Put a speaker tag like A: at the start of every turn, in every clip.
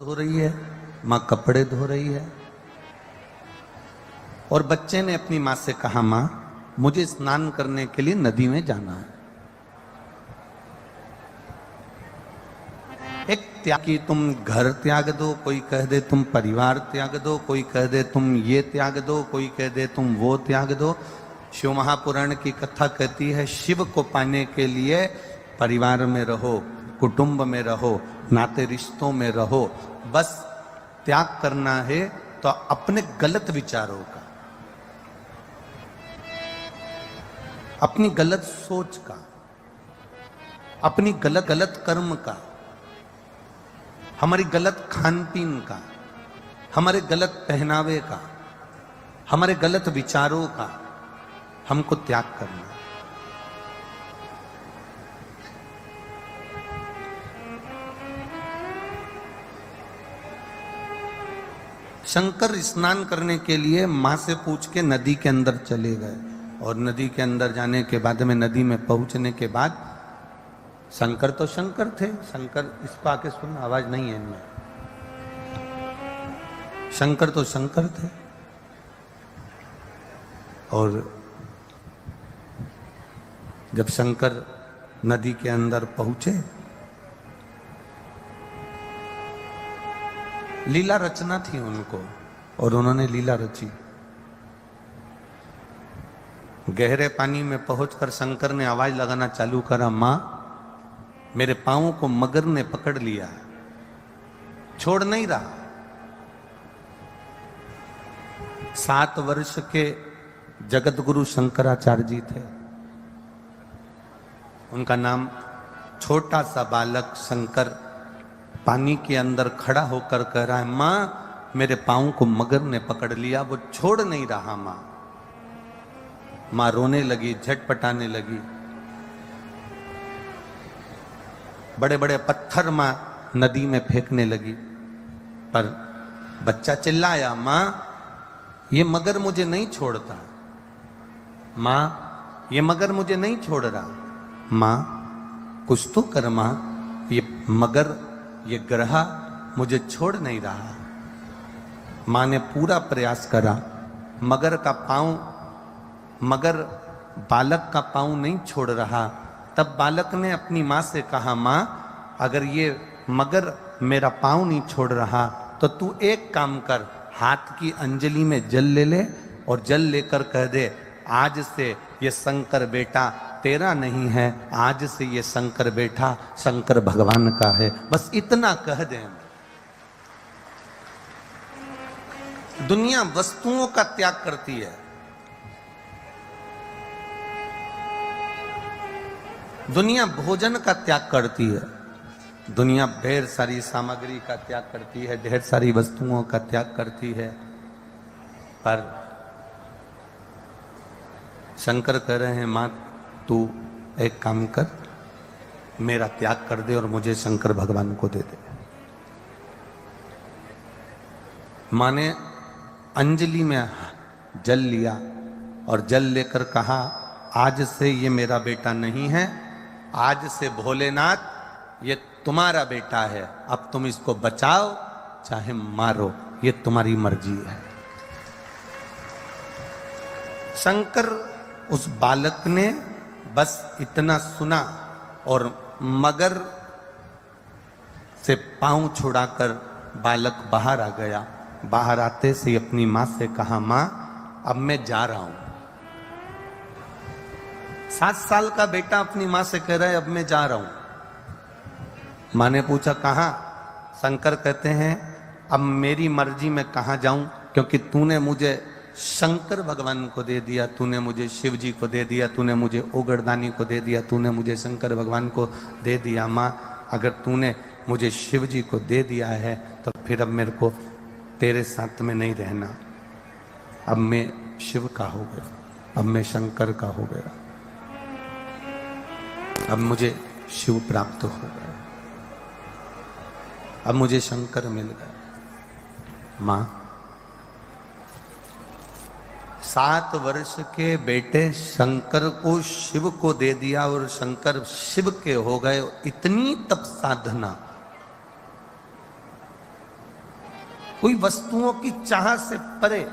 A: धो रही है, माँ कपड़े धो रही है। और बच्चे ने अपनी माँ से कहा, माँ मुझे स्नान करने के लिए नदी में जाना है। एक त्याग की तुम घर त्याग दो, कोई कह दे तुम परिवार त्याग दो, कोई कह दे तुम ये त्याग दो, कोई कह दे तुम वो त्याग दो। शिव महापुराण की कथा कहती है, शिव को पाने के लिए परिवार में रहो, कुटुंब में रहो, नाते रिश्तों में रहो। बस त्याग करना है तो अपने गलत विचारों का, अपनी गलत सोच का, अपनी गलत गलत कर्म का, हमारी गलत खान पीन का, हमारे गलत पहनावे का, हमारे गलत विचारों का हमको त्याग करना। शंकर स्नान करने के लिए मां से पूछ के नदी के अंदर चले गए। और नदी के अंदर जाने के बाद में, नदी में पहुंचने के बाद, शंकर तो शंकर थे। शंकर, इसको आके सुन, आवाज नहीं है इनमें। शंकर तो शंकर थे। और जब शंकर नदी के अंदर पहुंचे, लीला रचना थी उनको, और उन्होंने लीला रची। गहरे पानी में पहुंचकर शंकर ने आवाज लगाना चालू करा, मां मेरे पांवों को मगर ने पकड़ लिया, छोड़ नहीं रहा। 7 वर्ष के जगत गुरु शंकराचार्य जी थे। उनका नाम, छोटा सा बालक शंकर पानी के अंदर खड़ा होकर कह रहा है, मां मेरे पांव को मगर ने पकड़ लिया, वो छोड़ नहीं रहा। मां रोने लगी, झटपटाने लगी। बड़े बड़े पत्थर मां नदी में फेंकने लगी। पर बच्चा चिल्लाया, मां ये मगर मुझे नहीं छोड़ता, मां ये मगर मुझे नहीं छोड़ रहा, मां कुछ तो कर, मां ये मगर, ये ग्रहा मुझे छोड़ नहीं रहा। मां ने पूरा प्रयास करा, मगर का पांव, मगर बालक का पांव नहीं छोड़ रहा। तब बालक ने अपनी मां से कहा, मां अगर ये मगर मेरा पांव नहीं छोड़ रहा तो तू एक काम कर, हाथ की अंजलि में जल ले ले, और जल लेकर कह दे, आज से ये शंकर बेटा तेरा नहीं है, आज से ये शंकर बेटा शंकर भगवान का है। बस इतना कह दें। दुनिया वस्तुओं का त्याग करती है, दुनिया भोजन का त्याग करती है, दुनिया ढेर सारी सामग्री का त्याग करती है, ढेर सारी वस्तुओं का त्याग करती है। पर शंकर कह रहे हैं, मां तू एक काम कर, मेरा त्याग कर दे और मुझे शंकर भगवान को दे दे। मां ने अंजलि में जल लिया और जल लेकर कहा, आज से ये मेरा बेटा नहीं है, आज से भोलेनाथ ये तुम्हारा बेटा है। अब तुम इसको बचाओ चाहे मारो, ये तुम्हारी मर्जी है। शंकर, उस बालक ने बस इतना सुना और मगर से पांव छुड़ाकर बालक बाहर आ गया। बाहर आते से अपनी मां से कहा, मां अब मैं जा रहा हूं। 7 साल का बेटा अपनी मां से कह रहा है, अब मैं जा रहा हूं। मां ने पूछा, कहां? शंकर कहते हैं, अब मेरी मर्जी में कहां जाऊं, क्योंकि तूने मुझे शंकर भगवान को दे दिया, तूने मुझे शिव जी को दे दिया, तूने मुझे ओगरदानी को दे दिया, तूने मुझे शंकर भगवान को दे दिया। मां अगर तूने मुझे शिव जी को दे दिया है तो फिर अब मेरे को तेरे साथ में नहीं रहना। अब मैं शिव का हो गया, अब मैं शंकर का हो गया, अब मुझे शिव प्राप्त हो गया, अब मुझे शंकर मिल गया। मां 7 वर्ष के बेटे शंकर को शिव को दे दिया और शंकर शिव के हो गए। इतनी तप साधना, कोई वस्तुओं की चाह से परे।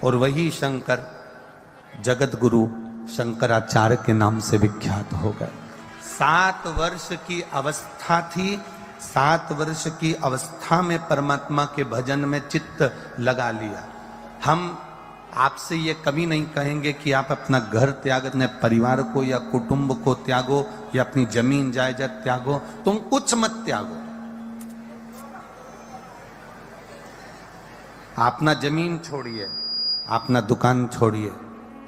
A: और वही शंकर जगत गुरु शंकराचार्य के नाम से विख्यात हो गए। 7 वर्ष की अवस्था थी, 7 वर्ष की अवस्था में परमात्मा के भजन में चित्त लगा लिया। हम आपसे ये कभी नहीं कहेंगे कि आप अपना घर त्याग, अपने परिवार को या कुटुंब को त्यागो या अपनी जमीन जायदाद त्यागो। तुम कुछ मत त्यागो। अपना जमीन छोड़िए, अपना दुकान छोड़िए,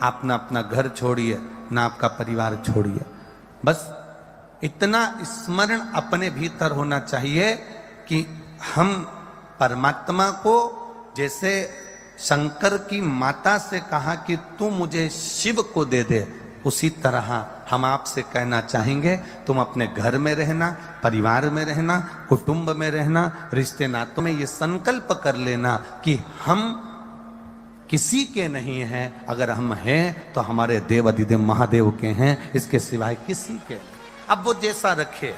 A: अपना घर छोड़िए, ना आपका परिवार छोड़िए। बस इतना स्मरण अपने भीतर होना चाहिए कि हम परमात्मा को, जैसे शंकर की माता से कहा कि तू मुझे शिव को दे दे, उसी तरह हम आपसे कहना चाहेंगे तुम अपने घर में रहना, परिवार में रहना, कुटुंब में रहना, रिश्ते नातों में ये संकल्प कर लेना कि हम किसी के नहीं हैं। अगर हम हैं तो हमारे देव अधिदेव महादेव के हैं, इसके सिवाय किसी के। अब वो जैसा रखे,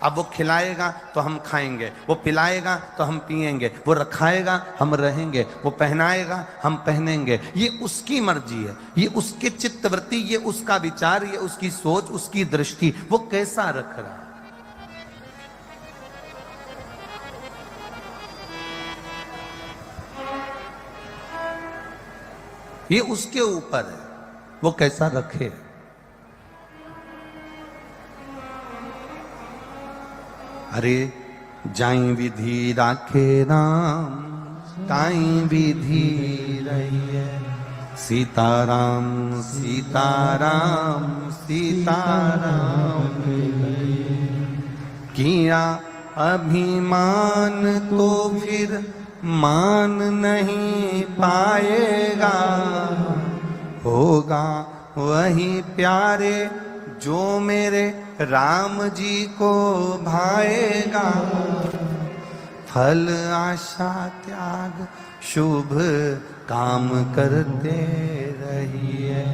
A: अब वो खिलाएगा तो हम खाएंगे, वो पिलाएगा तो हम पिएंगे, वो रखाएगा हम रहेंगे, वो पहनाएगा हम पहनेंगे। ये उसकी मर्जी है, ये उसके चित्तवृत्ति, ये उसका विचार, ये उसकी सोच, उसकी दृष्टि, वो कैसा रख रहा है। ये उसके ऊपर है, वो कैसा रखे। अरे जाई विधि राखे राम, ताई विधि रहिए, सीताराम सीताराम सीताराम। किया अभिमान तो फिर मान नहीं पाएगा, होगा वही प्यारे जो मेरे राम जी को भाएगा। फल आशा त्याग शुभ काम करते रहिए,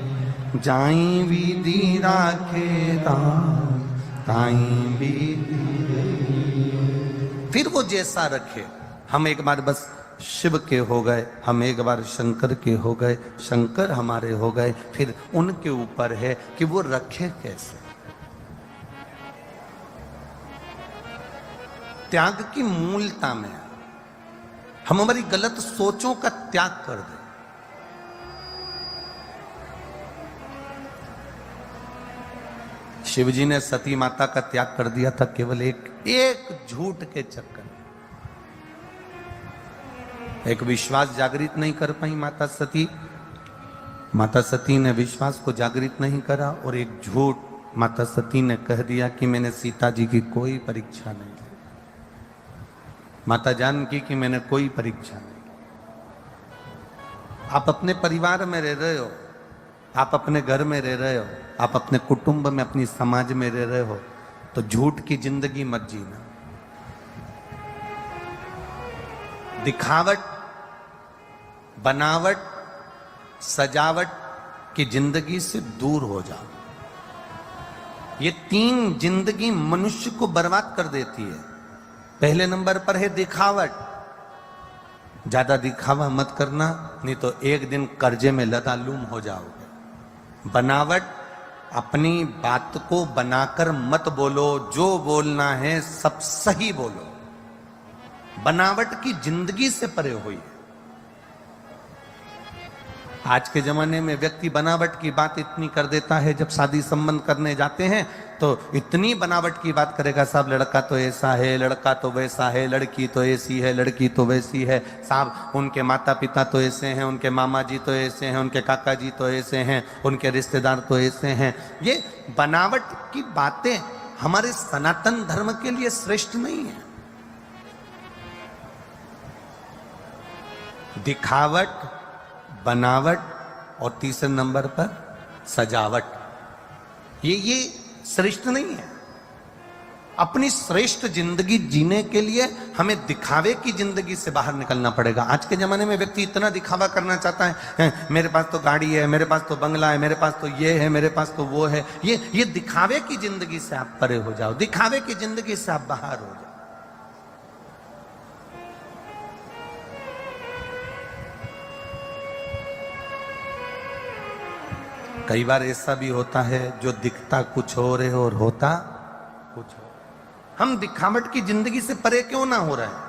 A: जाई विधि राखे राम, ताई विधि। फिर वो जैसा रखे। हम एक बार बस शिव के हो गए, हम एक बार शंकर के हो गए, शंकर हमारे हो गए, फिर उनके ऊपर है कि वो रखे कैसे। त्याग की मूलता में हम हमारी गलत सोचों का त्याग कर दें। शिवजी ने सती माता का त्याग कर दिया था केवल एक झूठ के चक्कर। एक विश्वास जागृत नहीं कर पाई माता सती, माता सती ने विश्वास को जागृत नहीं करा, और एक झूठ माता सती ने कह दिया कि मैंने सीता जी की कोई परीक्षा नहीं ली, माता जानकी की मैंने कोई परीक्षा नहीं। आप अपने परिवार में रह रहे हो, आप अपने घर में रह रहे हो, आप अपने कुटुंब में, अपनी समाज में रह रहे हो, तो झूठ की जिंदगी मत जीना। दिखावट, बनावट, सजावट की जिंदगी से दूर हो जाओ। ये 3 जिंदगी मनुष्य को बर्बाद कर देती है। पहले नंबर पर है दिखावट। ज्यादा दिखावा मत करना, नहीं तो एक दिन कर्जे में लतालूम हो जाओगे। बनावट, अपनी बात को बनाकर मत बोलो, जो बोलना है सब सही बोलो। बनावट की जिंदगी से परे हुई। आज के जमाने में व्यक्ति बनावट की बात इतनी कर देता है, जब शादी संबंध करने जाते हैं तो इतनी बनावट की बात करेगा, साहब लड़का तो ऐसा है, लड़का तो वैसा है, लड़की तो ऐसी है, लड़की तो वैसी है, साहब उनके माता पिता तो ऐसे हैं, उनके मामा जी तो ऐसे हैं, उनके काका जी तो ऐसे हैं, उनके रिश्तेदार तो ऐसे हैं। ये बनावट की बातें हमारे सनातन धर्म के लिए श्रेष्ठ नहीं है। दिखावट, बनावट और तीसरे नंबर पर सजावट, ये श्रेष्ठ नहीं है। अपनी श्रेष्ठ जिंदगी जीने के लिए हमें दिखावे की जिंदगी से बाहर निकलना पड़ेगा। आज के जमाने में व्यक्ति इतना दिखावा करना चाहता है, मेरे पास तो गाड़ी है, मेरे पास तो बंगला है, मेरे पास तो ये है, मेरे पास तो वो है। ये दिखावे की जिंदगी से आप परे हो जाओ, दिखावे की जिंदगी से आप बाहर हो जाओ। कई बार ऐसा भी होता है जो दिखता कुछ और है और होता कुछ और। हम दिखावट की जिंदगी से परे क्यों ना हो रहे हैं?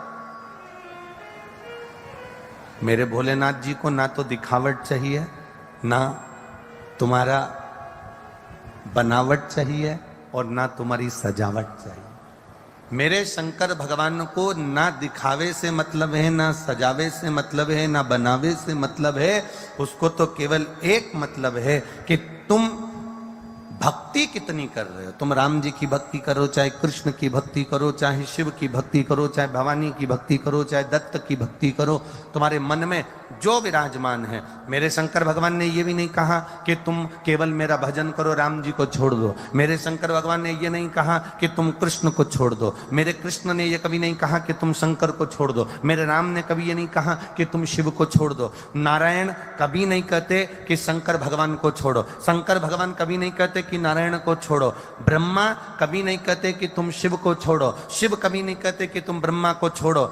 A: मेरे भोलेनाथ जी को ना तो दिखावट चाहिए, ना तुम्हारा बनावट चाहिए, और ना तुम्हारी सजावट चाहिए। मेरे शंकर भगवान को ना दिखावे से मतलब है, ना सजावे से मतलब है, ना बनावे से मतलब है। उसको तो केवल एक मतलब है कि तुम भक्ति कितनी कर रहे हो। तुम राम जी की भक्ति करो, चाहे कृष्ण की भक्ति करो, चाहे शिव की भक्ति करो, चाहे भवानी की भक्ति करो, चाहे दत्त की भक्ति करो, तुम्हारे मन में जो विराजमान है। मेरे शंकर भगवान ने यह भी नहीं कहा कि तुम केवल मेरा भजन करो, राम जी को छोड़ दो। मेरे शंकर भगवान ने यह नहीं कहा कि तुम कृष्ण को छोड़ दो। मेरे कृष्ण ने यह कभी नहीं कहा कि तुम शंकर को छोड़ दो। मेरे राम ने कभी यह नहीं कहा कि तुम शिव को छोड़ दो। नारायण कभी नहीं कहते कि शंकर भगवान को छोड़ो। शंकर भगवान कभी नहीं कहते कि नारायण को छोड़ो। ब्रह्मा कभी नहीं कहते कि तुम शिव को छोड़ो। शिव कभी नहीं कहते कि तुम ब्रह्मा को छोड़ो।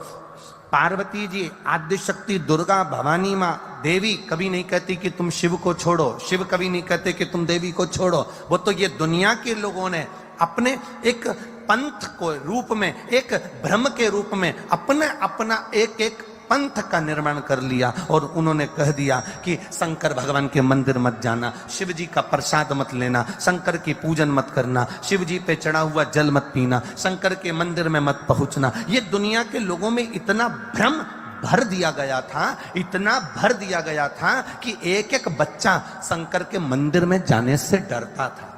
A: पार्वती जी, आद्य शक्ति, दुर्गा, भवानी माँ, देवी कभी नहीं कहती कि तुम शिव को छोड़ो। शिव कभी नहीं कहते कि तुम देवी को छोड़ो। वो तो ये दुनिया के लोगों ने अपने एक पंथ को रूप में, एक भ्रम के रूप में अपने अपना एक एक पंथ का निर्माण कर लिया, और उन्होंने कह दिया कि शंकर भगवान के मंदिर मत जाना, शिव जी का प्रसाद मत लेना, शंकर की पूजन मत करना, शिव जी पे चढ़ा हुआ जल मत पीना, शंकर के मंदिर में मत पहुंचना। ये दुनिया के लोगों में इतना भ्रम भर दिया गया था, इतना भर दिया गया था कि एक एक बच्चा शंकर के मंदिर में जाने से डरता था।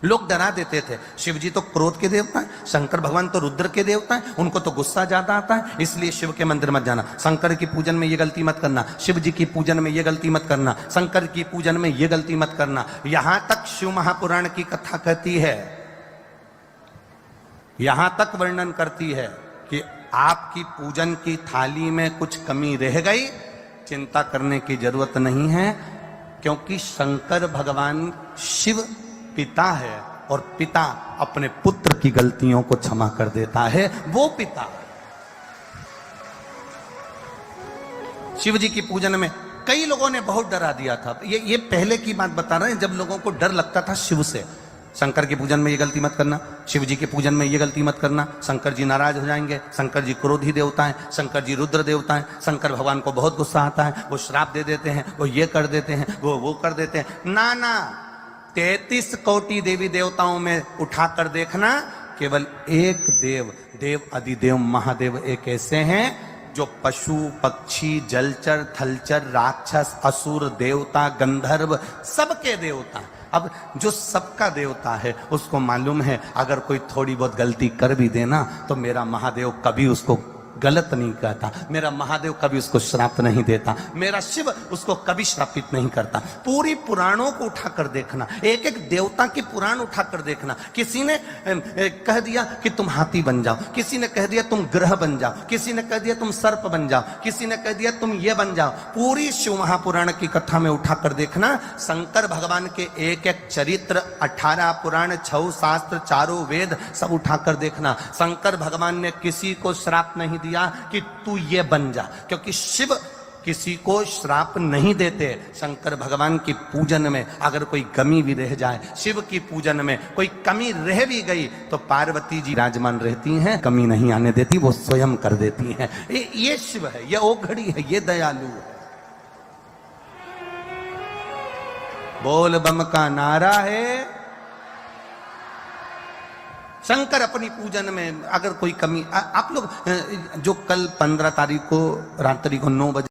A: लोग डरा देते थे। शिव जी तो क्रोध के देवता है, शंकर भगवान तो रुद्र के देवता है, उनको तो गुस्सा ज्यादा आता है, इसलिए शिव के मंदिर मत जाना, शंकर की पूजन में ये गलती मत करना, शिव जी की पूजन में ये गलती मत करना, शंकर की पूजन में ये गलती मत करना। यहां तक शिव महापुराण की कथा कहती है, यहां तक वर्णन करती है कि आपकी पूजन की थाली में कुछ कमी रह गई, चिंता करने की जरूरत नहीं है, क्योंकि शंकर भगवान शिव पिता है, और पिता अपने पुत्र की गलतियों को क्षमा कर देता है। वो पिता शिव जी की पूजन में कई लोगों ने बहुत डरा दिया था। ये पहले की बात बता रहे हैं, जब लोगों को डर लगता था शिव से। शंकर की पूजन में ये गलती मत करना, शिव जी के पूजन में ये गलती मत करना, शंकर जी नाराज हो जाएंगे, शंकर जी क्रोधी देवता हैं, शंकर जी रुद्र देवता हैं, शंकर भगवान को बहुत गुस्सा आता है, वो श्राप दे देते हैं, वो ये कर देते हैं, वो कर देते हैं। ना ना, 33 कोटि देवी देवताओं में उठाकर देखना, केवल एक देव, देव अधिदेव महादेव एक ऐसे हैं जो पशु, पक्षी, जलचर, थलचर, राक्षस, असुर, देवता, गंधर्व, सबके देवता। अब जो सबका देवता है उसको मालूम है, अगर कोई थोड़ी बहुत गलती कर भी देना तो मेरा महादेव कभी उसको गलत नहीं कहता, मेरा महादेव कभी उसको श्राप नहीं देता, मेरा शिव उसको कभी श्रापित नहीं करता। पूरी पुराणों को उठाकर देखना, एक एक देवता की पुराण उठाकर देखना। किसी ने कह दिया कि तुम हाथी बन जाओ, किसी ने कह दिया तुम ग्रह बन जाओ, किसी ने कह दिया तुम सर्प बन जाओ, किसी ने कह दिया तुम ये बन जाओ। पूरी शिव महापुराण की कथा में उठाकर देखना, शंकर भगवान के एक एक चरित्र, 18 पुराण, 6 शास्त्र, 4 वेद, सब उठाकर देखना। शंकर भगवान ने किसी को श्राप नहीं दिया कि तू ये बन जा, क्योंकि शिव किसी को श्राप नहीं देते। शंकर भगवान की पूजन में अगर कोई कमी भी रह जाए, शिव की पूजन में कोई कमी रह भी गई, तो पार्वती जी विराजमान रहती हैं, कमी नहीं आने देती, वो स्वयं कर देती हैं। ये शिव है, ये ओघड़ी है, ये दयालु है। बोल बम का नारा है। शंकर अपनी पूजन में अगर कोई कमी, आप लोग जो कल 15 तारीख को रात्रि को 9 बजे